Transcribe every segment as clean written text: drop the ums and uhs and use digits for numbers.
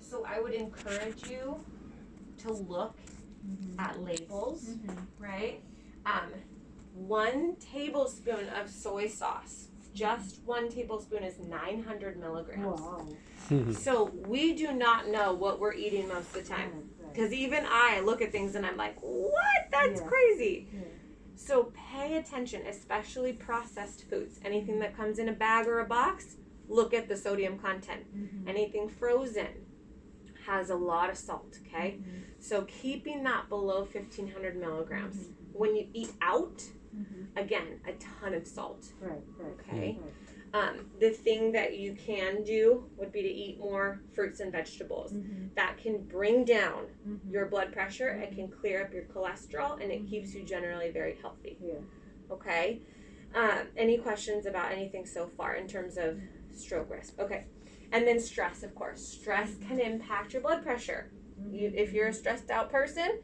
So I would encourage you to look at labels, right? 1 tablespoon of soy sauce, just 1 tablespoon is 900 milligrams. Wow. So we do not know what we're eating most of the time. Because even I look at things and I'm like, what? That's crazy. Yeah. So pay attention, especially processed foods. Anything that comes in a bag or a box, look at the sodium content. Anything frozen has a lot of salt, okay? So keeping that below 1,500 milligrams. When you eat out, again, a ton of salt, okay? The thing that you can do would be to eat more fruits and vegetables. That can bring down your blood pressure, it can clear up your cholesterol, and it keeps you generally very healthy. Okay? Any questions about anything so far in terms of stroke risk? Okay. And then stress, of course. Stress can impact your blood pressure. If you're a stressed out person,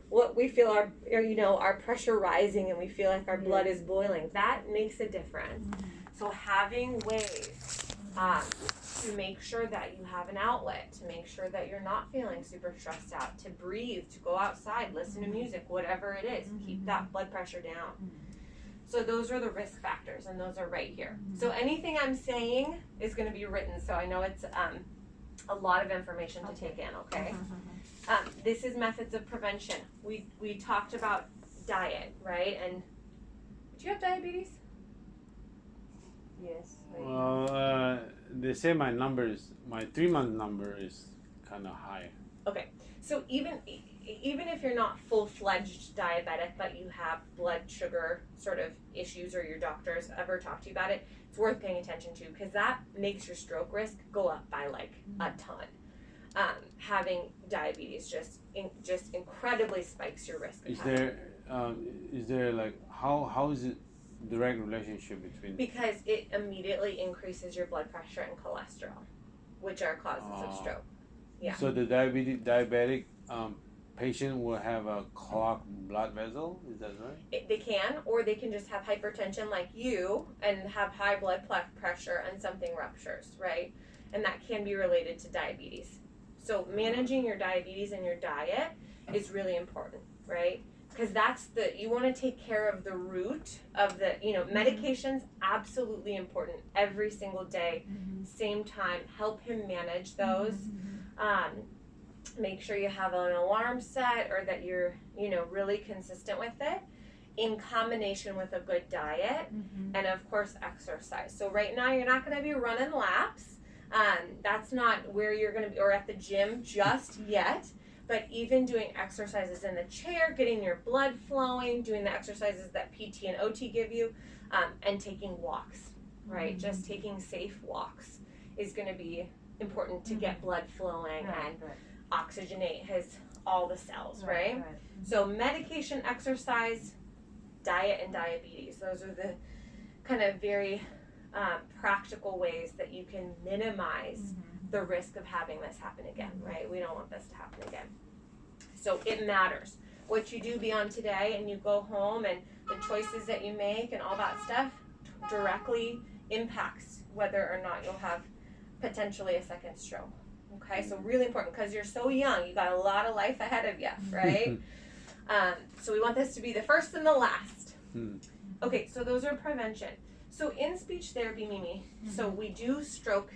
what we feel our pressure rising and we feel like our blood is boiling, that makes a difference. So having ways to make sure that you have an outlet, to make sure that you're not feeling super stressed out, to breathe, to go outside, listen to music, whatever it is, keep that blood pressure down. So those are the risk factors, and those are right here. So anything I'm saying is going to be written, so I know it's a lot of information to take in, okay? This is methods of prevention. We talked about diet, right? And do you have diabetes? Yes. Well, they say my 3-month number is kind of high. Okay, so even if you're not full-fledged diabetic, but you have blood sugar sort of issues, or your doctors ever talk to you about it, it's worth paying attention to, because that makes your stroke risk go up by like a ton. Having diabetes just incredibly spikes your risk. Is there like how is it direct relationship between? Because it immediately increases your blood pressure and cholesterol, which are causes of stroke. Yeah. So the diabetic patient will have a clogged blood vessel. Is that right? They can, or they can just have hypertension like you and have high blood pressure and something ruptures, right? And that can be related to diabetes. So managing your diabetes and your diet is really important, right? Because you want to take care of the root of the, medications, absolutely important every single day, same time, help him manage those. Make sure you have an alarm set, or that you're, really consistent with it, in combination with a good diet, and of course exercise. So right now you're not going to be running laps. That's not where you're going to be, or at the gym just yet. But even doing exercises in the chair, getting your blood flowing, doing the exercises that PT and OT give you, and taking walks, right? Just taking safe walks is going to be important to get blood flowing and oxygenate all the cells, right? So medication, exercise, diet, and diabetes. Those are the kind of very practical ways that you can minimize the risk of having this happen again, right? We don't want this to happen again. So it matters. What you do beyond today, and you go home, and the choices that you make and all that stuff directly impacts whether or not you'll have potentially a second stroke. Okay, so really important, because you're so young, you got a lot of life ahead of you, right? So we want this to be the first and the last. Okay, so those are prevention. So in speech therapy, Mimi, so we do stroke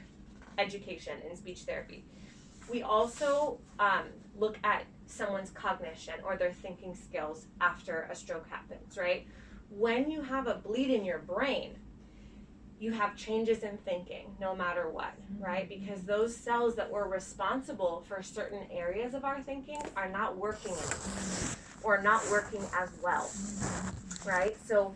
education in speech therapy. We also look at someone's cognition or their thinking skills after a stroke happens, right? When you have a bleed in your brain, you have changes in thinking no matter what, right? Because those cells that were responsible for certain areas of our thinking are not working anymore, or not working as well, right? So